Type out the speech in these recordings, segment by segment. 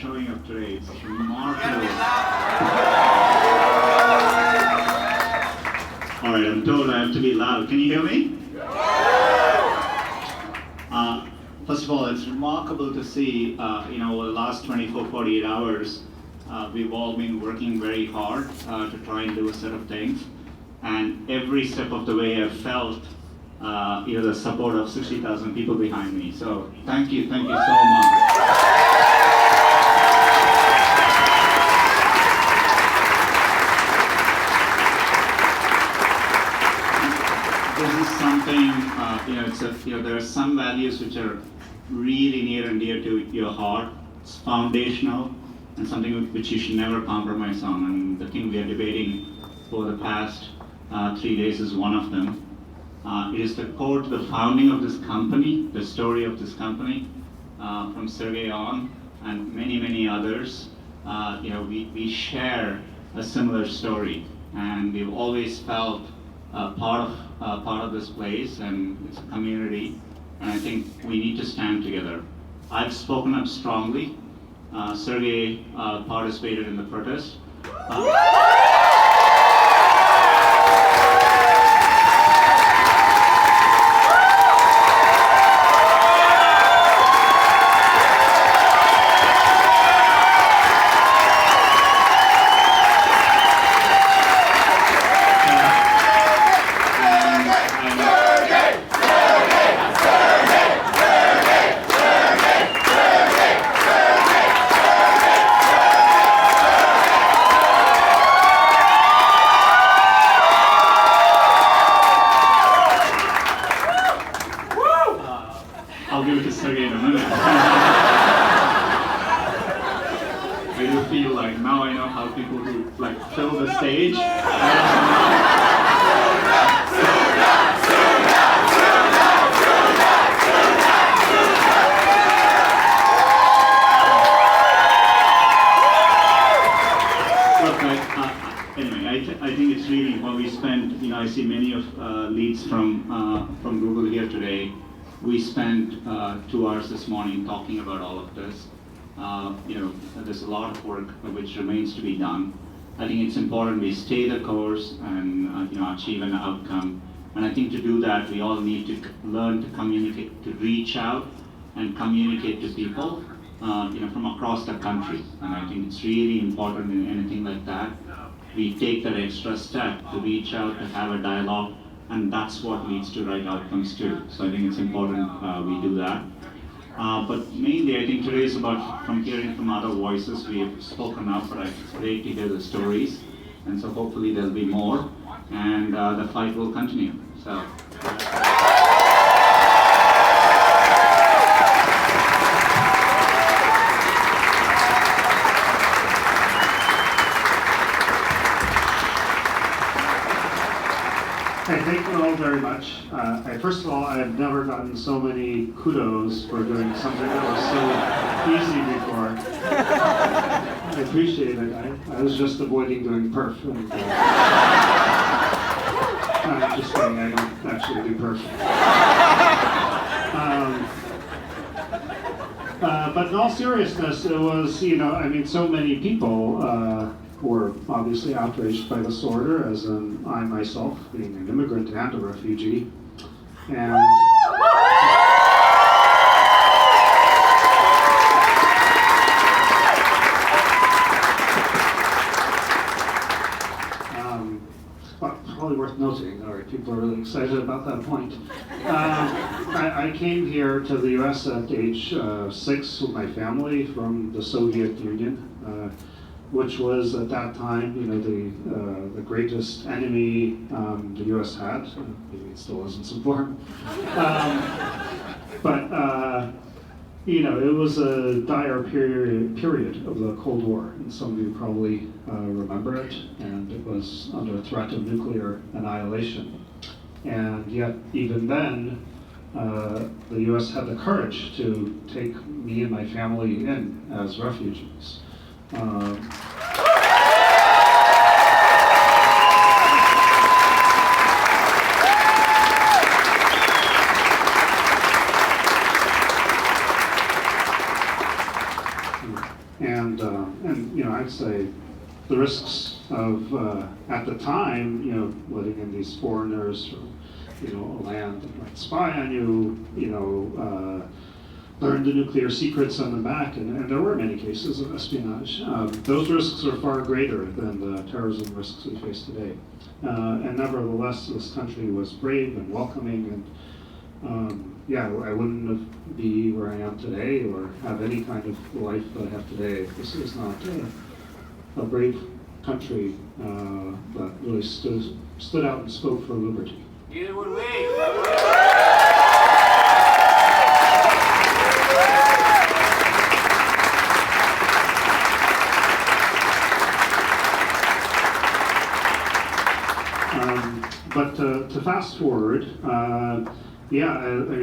showing up today. It's remarkable. All right, I'm told I have to be loud. Can you hear me? First of all, it's remarkable to see, over the last 24, 48 hours, we've all been working very hard to try and do a set of things. And every step of the way I've felt the support of 60,000 people behind me. So thank you so much. This is something, there are some values which are really near and dear to your heart. It's foundational and something which you should never compromise on. And the thing we are debating for the past 3 days is one of them. It is the core to the founding of this company, the story of this company, from Sergey on and many, many others. We share a similar story, and we've always felt part of this place, and it's a community, and I think we need to stand together. I've spoken up strongly. Sergey participated in the protest. I'll give it to Sergey in a minute. I do feel like now I know how people who fill the stage. I think it's really what we spent. I see many of leads from Google here today. We spent 2 hours this morning talking about all of this. There's a lot of work which remains to be done. I think it's important we stay the course and achieve an outcome. And I think to do that, we all need to learn to communicate, to reach out and communicate to people, from across the country. And I think it's really important in anything like that. We take that extra step to reach out, to have a dialogue, and that's what leads to right outcomes too. So I think it's important we do that. But mainly, I think today is about from hearing from other voices. We have spoken up, but it's great to hear the stories, and so hopefully there'll be more, and the fight will continue. So. Hey, thank you all very much. First of all, I've never gotten so many kudos for doing something that was so easy before. I appreciate it. I was just avoiding doing perf. And, I'm just kidding, I don't actually do perf. But in all seriousness, it was, so many people were obviously outraged by this order, as in I myself, being an immigrant and a refugee. And probably worth noting, all right, people are really excited about that point. I came here to the US at age 6 with my family from the Soviet Union. Which was at that time, the greatest enemy the U.S. had. Maybe it still isn't so far. It was a dire period of the Cold War, and some of you probably remember it. And it was under threat of nuclear annihilation. And yet, even then, the U.S. had the courage to take me and my family in as refugees. say, the risks of, at the time, letting in these foreigners from, a land that might spy on you, learn the nuclear secrets on the back, and there were many cases of espionage. Those risks are far greater than the terrorism risks we face today. And nevertheless, this country was brave and welcoming, and I wouldn't be where I am today or have any kind of life that I have today if this is not a brave country that really stood out and spoke for liberty. Neither would we. But to fast forward,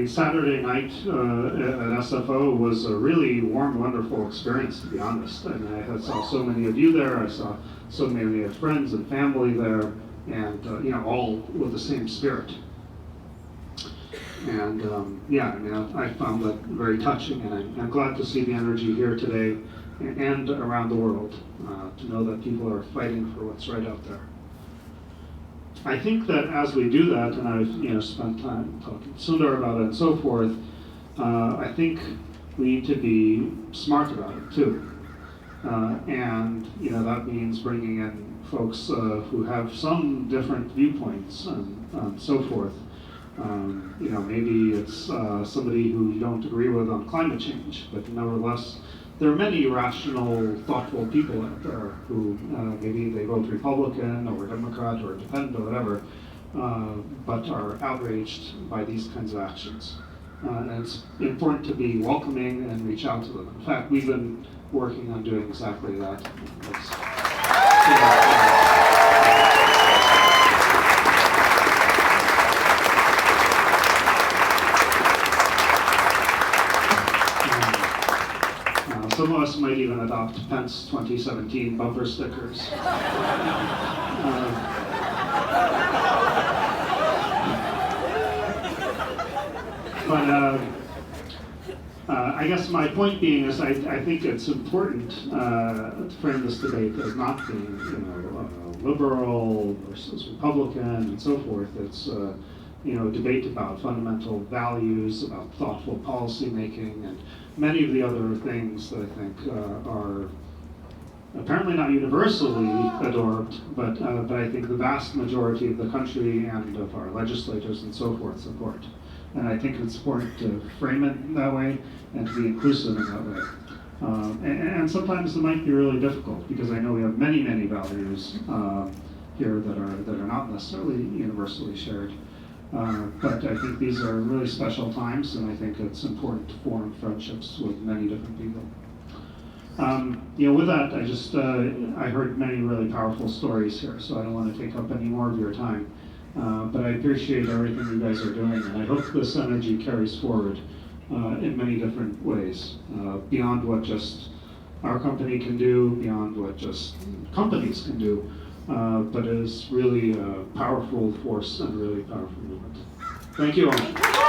Saturday night at SFO was a really warm, wonderful experience, to be honest. And I saw so many of you there. I saw so many of friends and family there, and all with the same spirit. And I found that very touching, and I'm glad to see the energy here today and around the world to know that people are fighting for what's right out there. I think that as we do that, and I've spent time talking to Sundar about it and so forth, I think we need to be smart about it too. And that means bringing in folks who have some different viewpoints and so forth. Maybe it's somebody who you don't agree with on climate change, but nevertheless, there are many rational, thoughtful people out there who maybe they vote Republican or Democrat or Independent or whatever, but are outraged by these kinds of actions. And it's important to be welcoming and reach out to them. In fact, we've been working on doing exactly that. Some of us might even adopt Pence 2017 bumper stickers. I guess my point being is I think it's important to frame this debate as not being liberal versus Republican and so forth. It's a debate about fundamental values, about thoughtful policy making, and many of the other things that I think are apparently not universally adored, but I think the vast majority of the country and of our legislators and so forth support. And I think it's important to frame it that way and to be inclusive in that way. And sometimes it might be really difficult because I know we have many, many values here that are not necessarily universally shared. But I think these are really special times, and I think it's important to form friendships with many different people. With that, I heard many really powerful stories here, so I don't want to take up any more of your time. But I appreciate everything you guys are doing, and I hope this energy carries forward in many different ways, beyond what just our company can do, beyond what just companies can do, but is really a powerful force and really powerful movement. Thank you all.